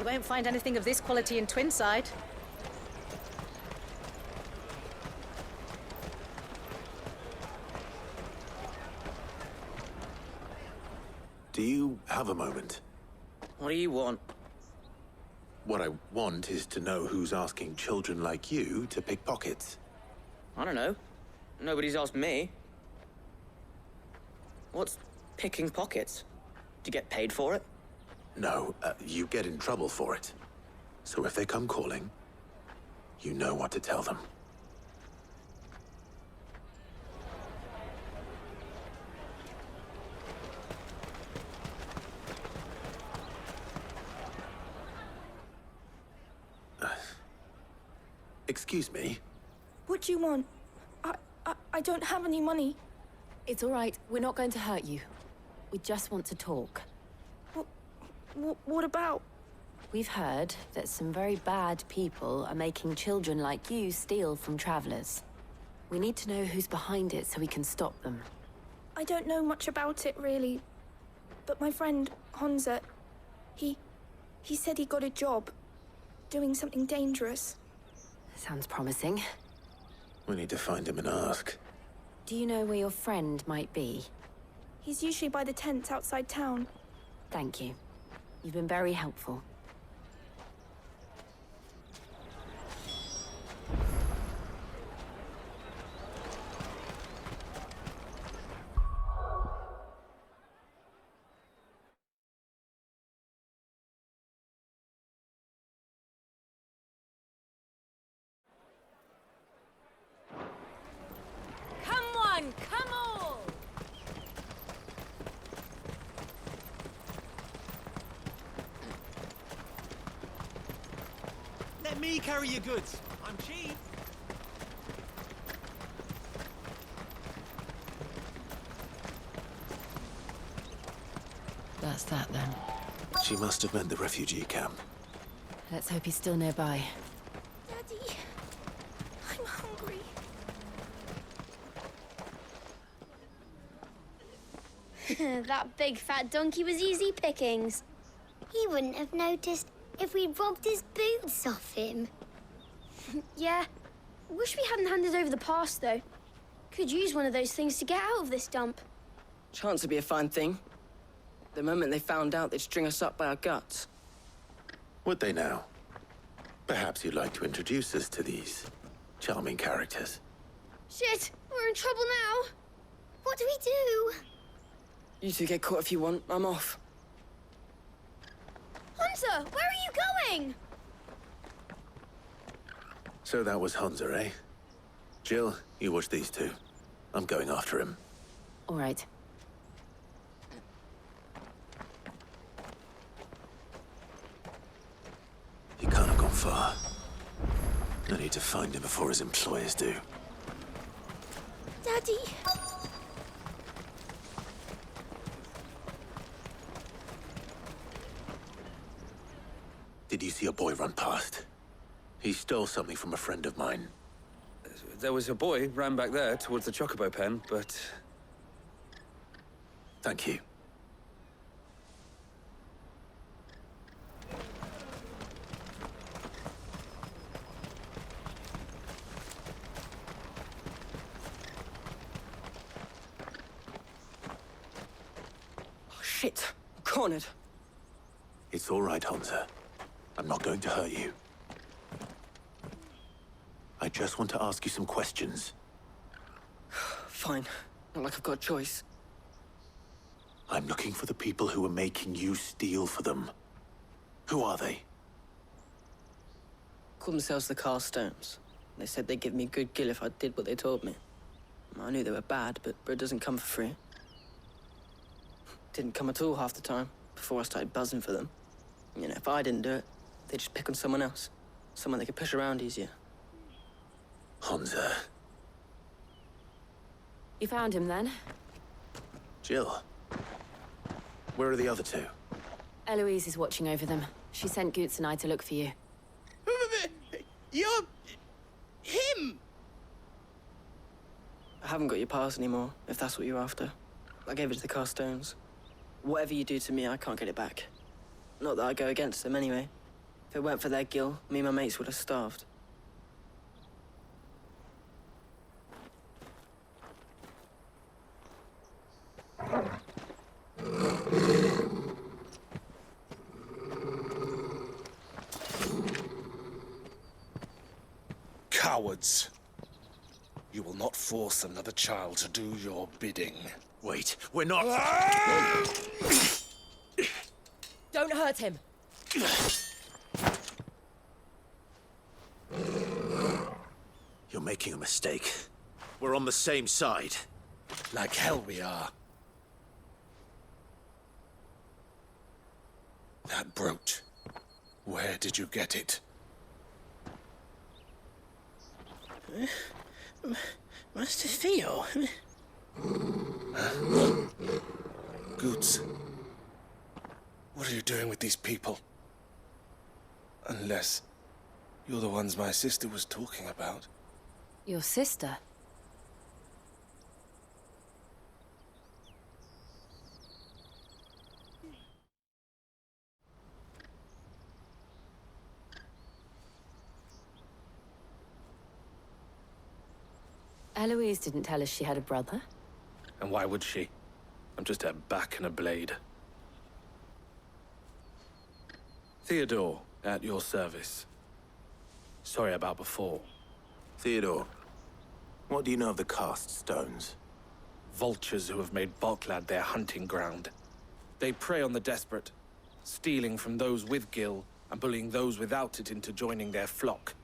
You won't find anything of this quality in Twinside. Do you have a moment? What do you want? What I want is to know who's asking children like you to pick pockets. I don't know. Nobody's asked me. What's picking pockets? Do you get paid for it? No, you get in trouble for it. So if they come calling, you know what to tell them. Excuse me? What do you want? I don't have any money. It's all right. We're not going to hurt you. We just want to talk. What about? We've heard that some very bad people are making children like you steal from travelers. We need to know who's behind it so we can stop them. I don't know much about it, really. But my friend, Honza, he said he got a job doing something dangerous. Sounds promising. We need to find him and ask. Do you know where your friend might be? He's usually by the tents outside town. Thank you. You've been very helpful. Come on! Let me carry your goods. I'm cheap. That's that then. She must have meant the refugee camp. Let's hope he's still nearby. Daddy, I'm hungry. That big fat donkey was easy pickings. He wouldn't have noticed if we'd robbed his boots off him. Yeah. Wish we hadn't handed over the pass, though. Could use one of those things to get out of this dump. Chance would be a fine thing. The moment they found out, they'd string us up by our guts. Would they now? Perhaps you'd like to introduce us to these charming characters. Shit, we're in trouble now. What do we do? You two get caught if you want. I'm off. Hunter, where are you going? So that was Hunter, eh? Jill, you watch these two. I'm going after him. All right. He can't have gone far. I need to find him before his employers do. Daddy! Did you see a boy run past? He stole something from a friend of mine. There was a boy ran back there towards the Chocobo pen, but... Thank you. Oh, shit. I'm cornered. It's all right, Hunter. I'm not going to hurt you. I just want to ask you some questions. Fine. Not like I've got a choice. I'm looking for the people who are making you steal for them. Who are they? Call themselves the Carstones. They said they'd give me a good gill if I did what they told me. I knew they were bad, but bread doesn't come for free. Didn't come at all half the time, before I started buzzing for them. You know, if I didn't do it, they'd just pick on someone else. Someone they could push around easier. Hunter. You found him then? Jill. Where are the other two? Eloise is watching over them. She sent Goots and I to look for you. You're... him! I haven't got your pass anymore, if that's what you're after. I gave it to the Carstones. Whatever you do to me, I can't get it back. Not that I go against them anyway. If it weren't for their Gil, me and my mates would have starved. Cowards. You will not force another child to do your bidding. Wait, we're not... Don't hurt him. You're making a mistake. We're on the same side. Like hell we are. That brooch. Where did you get it? Master Theo. Goods. What are you doing with these people? Unless you're the ones my sister was talking about. Your sister? Eloise didn't tell us she had a brother. And why would she? I'm just her back and a blade. Theodore, at your service. Sorry about before. Theodore, what do you know of the cast stones? Vultures who have made Boklad their hunting ground. They prey on the desperate, stealing from those with Gil and bullying those without it into joining their flock.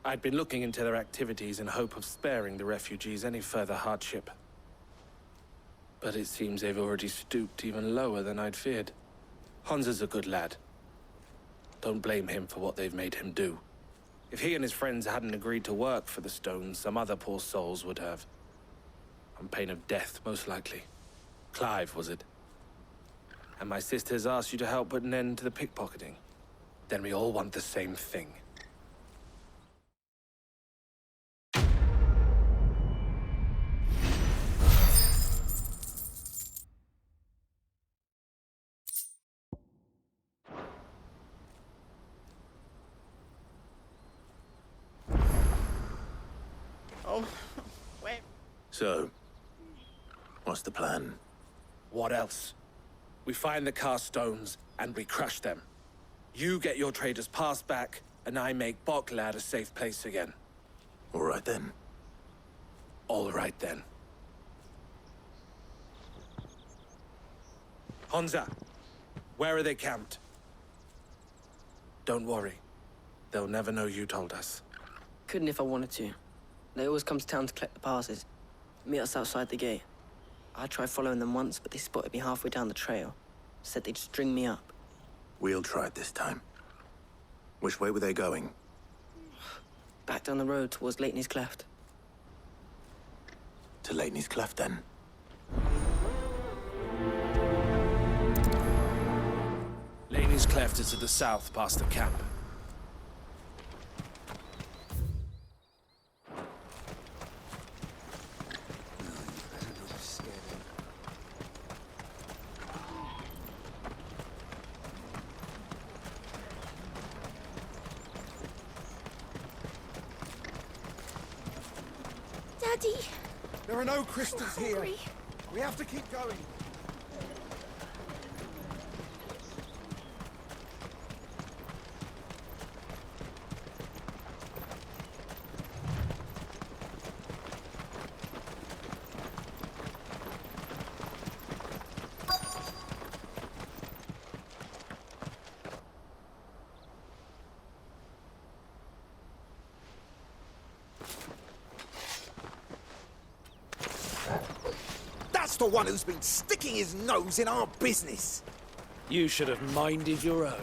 I'd been looking into their activities in hope of sparing the refugees any further hardship. But it seems they've already stooped even lower than I'd feared. Hansa's a good lad. Don't blame him for what they've made him do. If he and his friends hadn't agreed to work for the stones, some other poor souls would have. On pain of death, most likely. Clive, was it? And my sisters asked you to help put an end to the pickpocketing. Then we all want the same thing. Oh, wait. So, what's the plan? What else? We find the cast stones, and we crush them. You get your traders' pass back, and I make Boklad a safe place again. All right then. All right then. Hansa, where are they camped? Don't worry. They'll never know you told us. Couldn't if I wanted to. They always come to town to collect the passes. Meet us outside the gate. I tried following them once, but they spotted me halfway down the trail. Said they'd string me up. We'll try it this time. Which way were they going? Back down the road towards Leighton's Cleft. To Leighton's Cleft, then. Laney's Cleft is to the south, past the camp. Daddy! There are no crystals here. Hungry. We have to keep going. That's the one who's been sticking his nose in our business. You should have minded your own.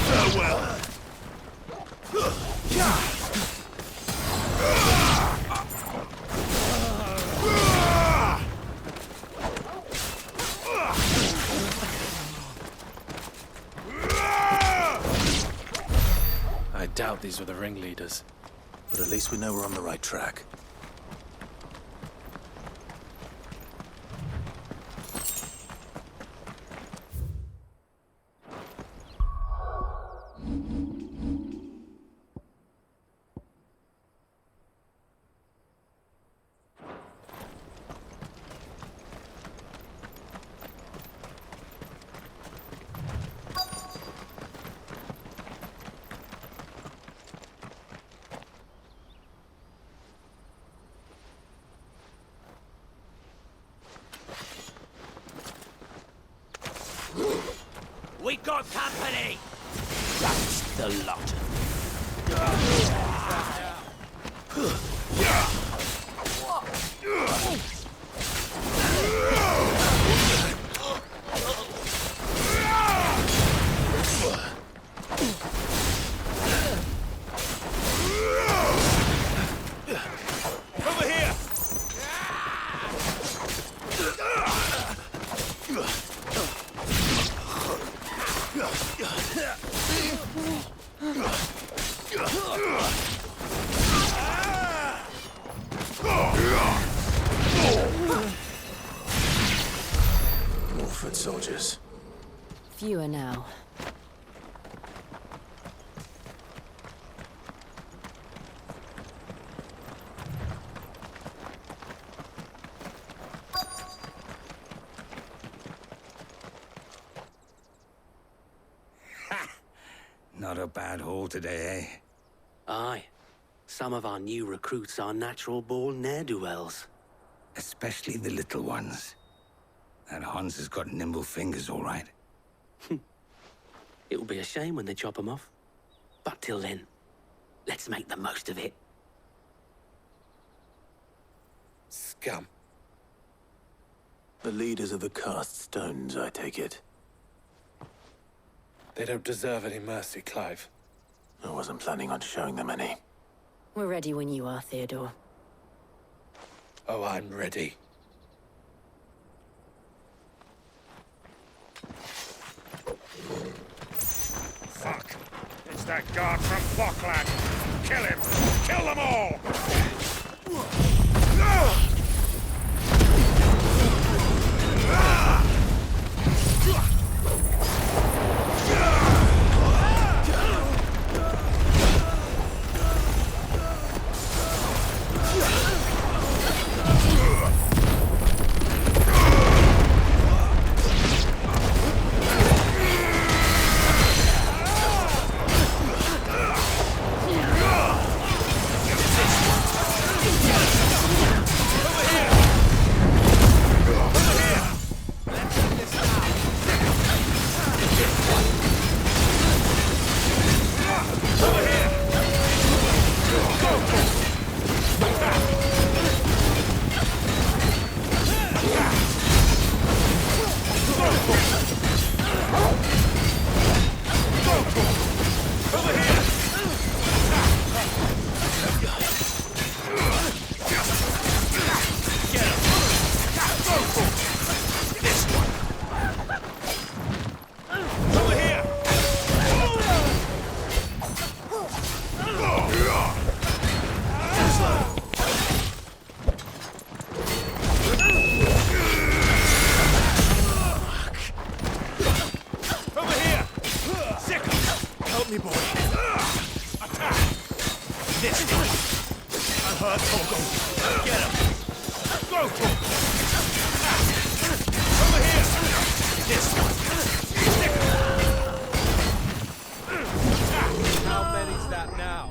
Farewell. I doubt these were the ringleaders. But at least we know we're on the right track. more company! That's the lot. Over here! More foot soldiers. Fewer now. Not a bad haul today, eh? Aye. Some of our new recruits are natural-born ne'er-do-wells. Especially the little ones. That Hans has got nimble fingers, all right. It'll be a shame when they chop them off. But till then, let's make the most of it. Scum. The leaders of the cast stones, I take it. They don't deserve any mercy, Clive. I wasn't planning on showing them any. We're ready when you are, Theodore. Oh, I'm ready. Fuck! It's that guard from Bockland! Kill him! Kill them all! How many's that now?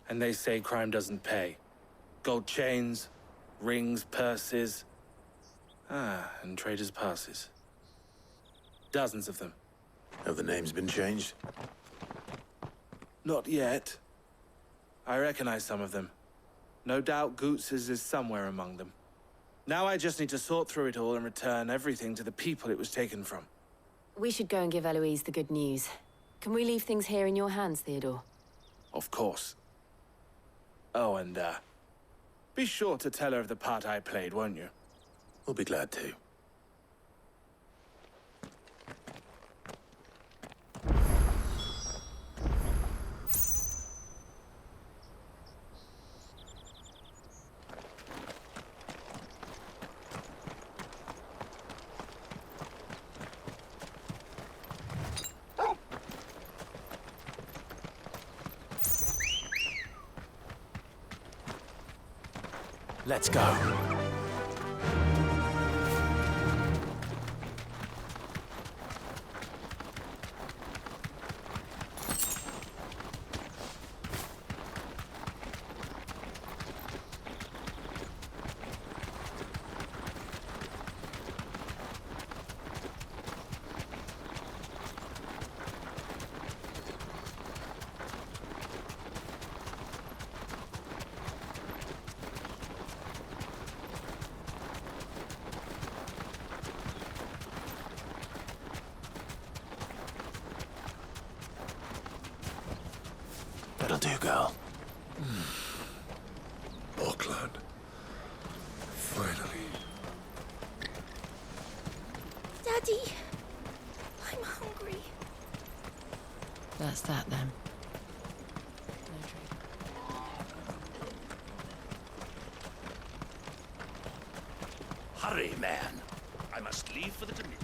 And they say crime doesn't pay. Gold chains, rings, purses. And traders' passes. Dozens of them. Have the names been changed? Not yet. I recognize some of them. No doubt Goots's is somewhere among them. Now I just need to sort through it all and return everything to the people it was taken from. We should go and give Eloise the good news. Can we leave things here in your hands, Theodore? Of course. Oh, and, be sure to tell her of the part I played, won't you? We'll be glad to. Let's go. That'll do, girl. Auckland. Finally. Daddy, I'm hungry. That's that then. Hurry, man. I must leave for the Dominion.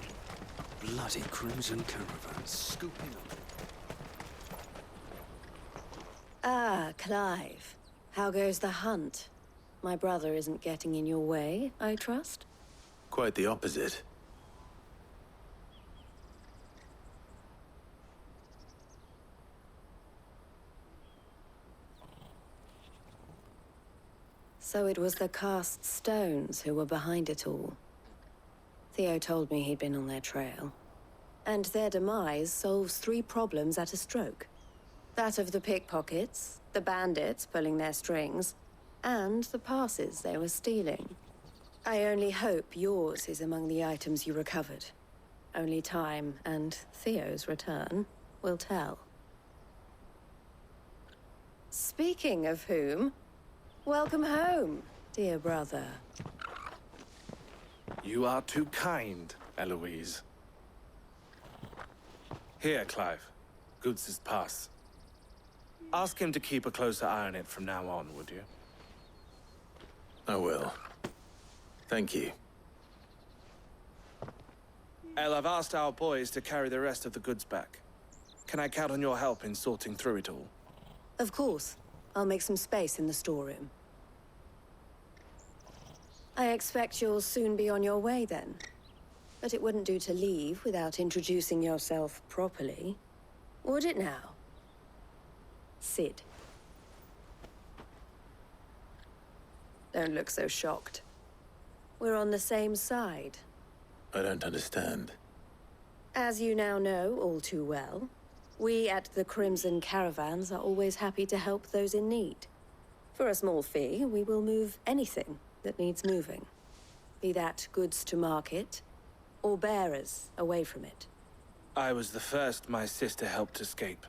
Bloody crimson caravan scooping up. Ah, Clive. How goes the hunt? My brother isn't getting in your way, I trust? Quite the opposite. So it was the cast stones who were behind it all. Theo told me he'd been on their trail. And their demise solves 3 problems at a stroke. That of the pickpockets, the bandits pulling their strings, and the passes they were stealing. I only hope yours is among the items you recovered. Only time and Theo's return will tell. Speaking of whom, welcome home, dear brother. You are too kind, Eloise. Here, Clive. Goots' pass. Ask him to keep a closer eye on it from now on, would you? I will. Thank you. El, I've asked our boys to carry the rest of the goods back. Can I count on your help in sorting through it all? Of course. I'll make some space in the storeroom. I expect you'll soon be on your way then. But it wouldn't do to leave without introducing yourself properly. Would it now? Sid. Don't look so shocked. We're on the same side. I don't understand. As you now know all too well, we at the Crimson Caravans are always happy to help those in need. For a small fee, we will move anything that needs moving. Be that goods to market, or bearers away from it. I was the first my sister helped escape.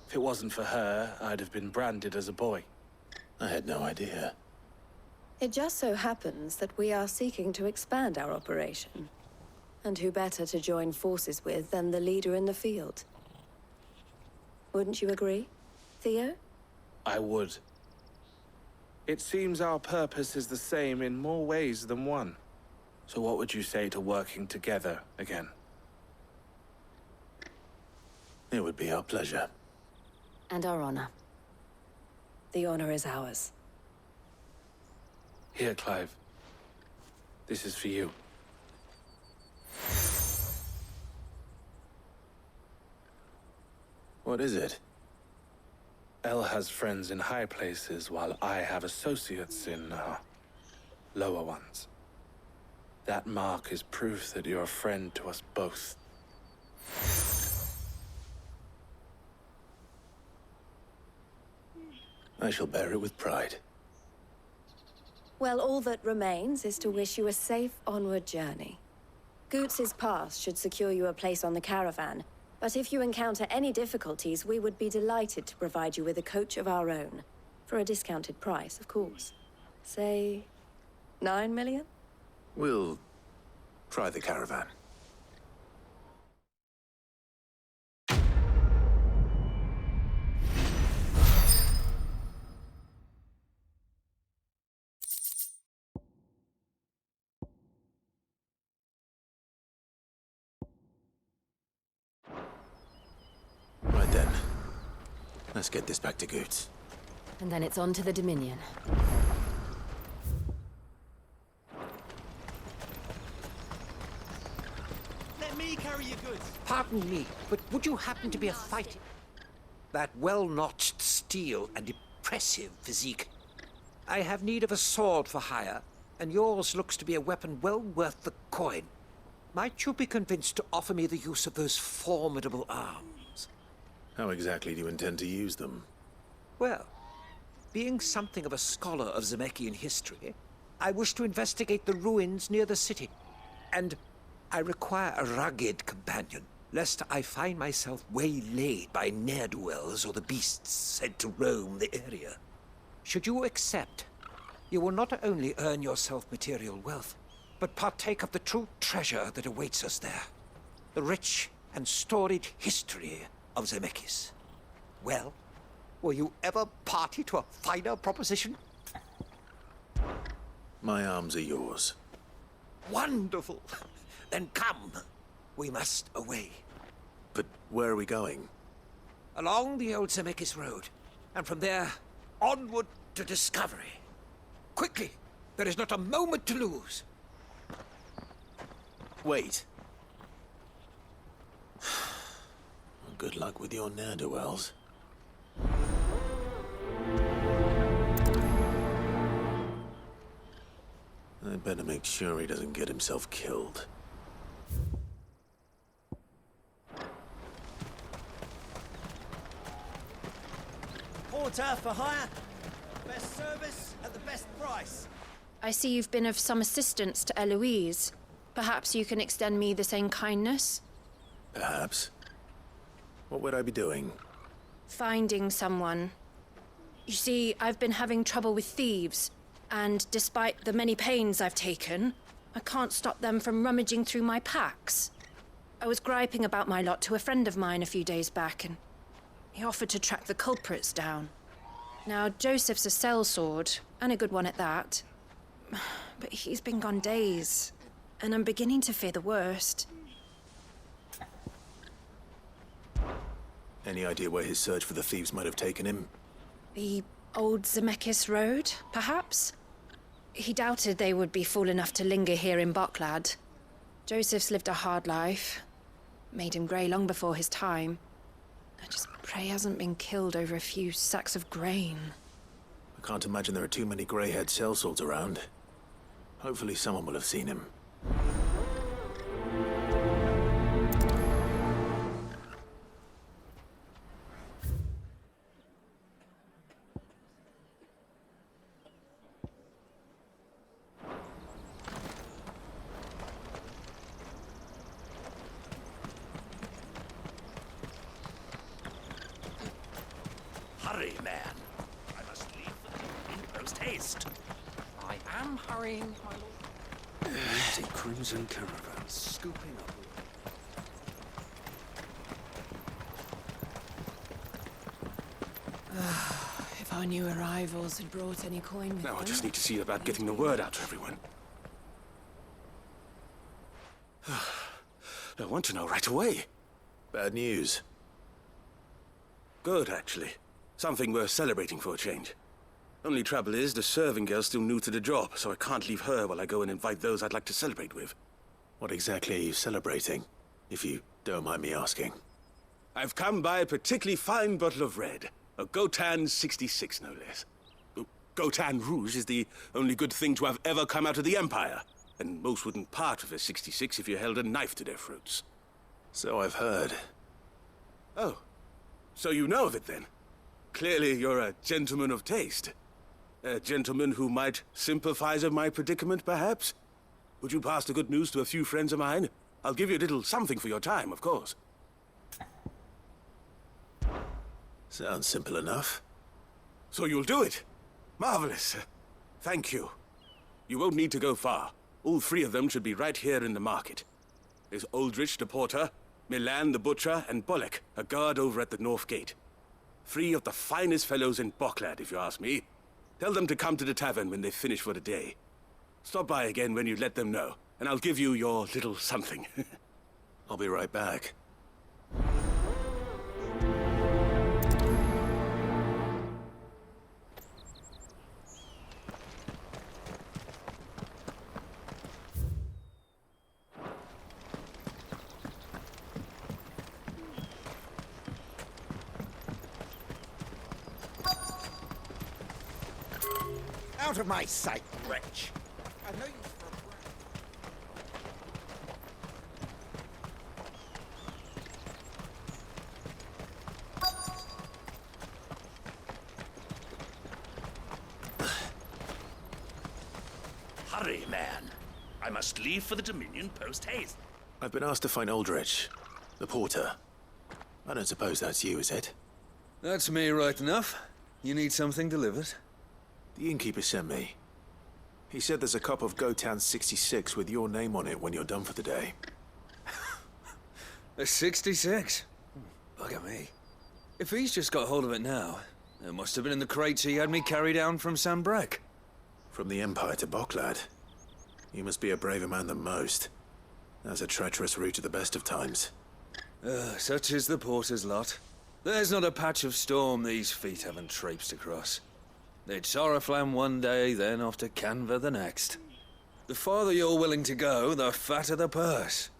If it wasn't for her, I'd have been branded as a boy. I had no idea. It just so happens that we are seeking to expand our operation. And who better to join forces with than the leader in the field? Wouldn't you agree, Theo? I would. It seems our purpose is the same in more ways than one. So what would you say to working together again? It would be our pleasure. And our honor. The honor is ours. Here, Clive. This is for you. What is it? El has friends in high places, while I have associates in, lower ones. That mark is proof that you're a friend to us both. I shall bear it with pride. Well, all that remains is to wish you a safe onward journey. Goots' pass should secure you a place on the caravan, but if you encounter any difficulties, we would be delighted to provide you with a coach of our own. For a discounted price, of course. Say, 9 million? We'll try the caravan. Right then. Let's get this back to Goots. And then it's on to the Dominion. me carry your goods. Pardon me, but would you happen to be a fighter? That well-notched steel and impressive physique. I have need of a sword for hire, and yours looks to be a weapon well worth the coin. Might you be convinced to offer me the use of those formidable arms? How exactly do you intend to use them? Well, being something of a scholar of Zemeckis history, I wish to investigate the ruins near the city. And I require a rugged companion, lest I find myself waylaid by ne'er-do-wells or the beasts said to roam the area. Should you accept, you will not only earn yourself material wealth, but partake of the true treasure that awaits us there. The rich and storied history of Zemeckis. Well, were you ever party to a finer proposition? My arms are yours. Wonderful! Then come. We must away. But where are we going? Along the old Zemeckis Road, and from there, onward to discovery. Quickly! There is not a moment to lose. Wait. Good luck with your ne'er-do-wells. I'd better make sure he doesn't get himself killed. Porter for hire. Best service at the best price. I see you've been of some assistance to Eloise. Perhaps you can extend me the same kindness? Perhaps. What would I be doing? Finding someone. You see, I've been having trouble with thieves, and despite the many pains I've taken, I can't stop them from rummaging through my packs. I was griping about my lot to a friend of mine a few days back, and he offered to track the culprits down. Now, Joseph's a sellsword, and a good one at that. But he's been gone days, and I'm beginning to fear the worst. Any idea where his search for the thieves might have taken him? The old Zemeckis Road, perhaps? He doubted they would be fool enough to linger here in Boklad. Joseph's lived a hard life. Made him grey long before his time. I just pray he hasn't been killed over a few sacks of grain. I can't imagine there are too many grey-haired sellswords around. Hopefully someone will have seen him. Hurry, man. I must leave for the in post haste. I am hurrying, my lord. The crimson caravan scooping up. If our new arrivals had brought any coin with Now I them. just need to see about getting the word out to everyone. I want to know right away. Bad news. Good, actually. Something worth celebrating for a change. Only trouble is, the serving girl's still new to the job, so I can't leave her while I go and invite those I'd like to celebrate with. What exactly are you celebrating, if you don't mind me asking? I've come by a particularly fine bottle of red. A Gotan 66, no less. Gotan Rouge is the only good thing to have ever come out of the Empire. And most wouldn't part with a 66 if you held a knife to their throats. So I've heard. Oh. So you know of it, then? Clearly you're a gentleman of taste. A gentleman who might sympathize with my predicament, perhaps? Would you pass the good news to a few friends of mine? I'll give you a little something for your time, of course. Sounds simple enough. So you'll do it? Marvelous. Thank you. You won't need to go far. All three of them should be right here in the market. There's Aldrich the porter, Milan the butcher, and Bolek, a guard over at the north gate. Three of the finest fellows in Boklad, if you ask me. Tell them to come to the tavern when they finish for the day. Stop by again when you let them know, and I'll give you your little something. I'll be right back. out of my sight, wretch! I've no use for a Hurry, man. I must leave for the Dominion post-haste. I've been asked to find Aldrich, the porter. I don't suppose that's you, is it? That's me right enough. You need something delivered? The innkeeper sent me. He said there's a cup of Gotown 66 with your name on it when you're done for the day. A 66? Bugger me. If he's just got hold of it now, it must have been in the crates he had me carry down from Sanbrek. From the Empire to Boklad. You must be a braver man than most. That's a treacherous route at the best of times. Such is the porter's lot. There's not a patch of storm these feet haven't traipsed across. It's Oriflamme one day, then off to Canva the next. The farther you're willing to go, the fatter the purse.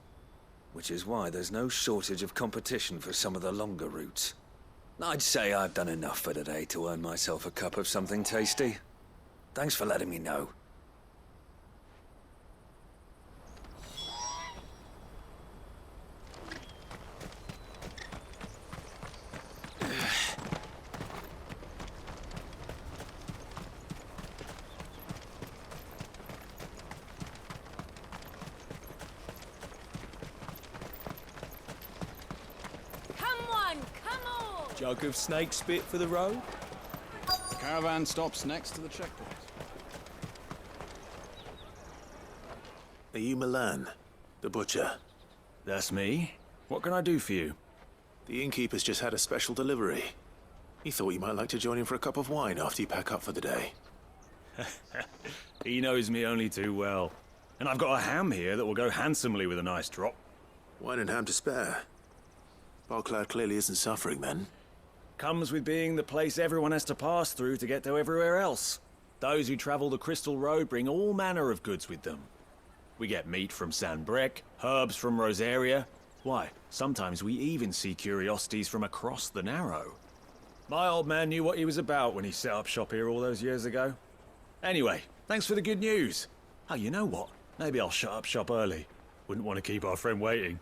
Which is why there's no shortage of competition for some of the longer routes. I'd say I've done enough for today to earn myself a cup of something tasty. Thanks for letting me know. Jug of snake spit for the road? The caravan stops next to the checkpoint. Are you Milan, the butcher? That's me. What can I do for you? The innkeeper's just had a special delivery. He thought you might like to join him for a cup of wine after you pack up for the day. He knows me only too well. And I've got a ham here that will go handsomely with a nice drop. Wine and ham to spare. Boklad clearly isn't suffering then. Comes with being the place everyone has to pass through to get to everywhere else. Those who travel the Crystal Road bring all manner of goods with them. We get meat from Sanbrek, herbs from Rosaria. Why, sometimes we even see curiosities from across the Narrow. My old man knew what he was about when he set up shop here all those years ago. Anyway, thanks for the good news. Oh, you know what? Maybe I'll shut up shop early. Wouldn't want to keep our friend waiting.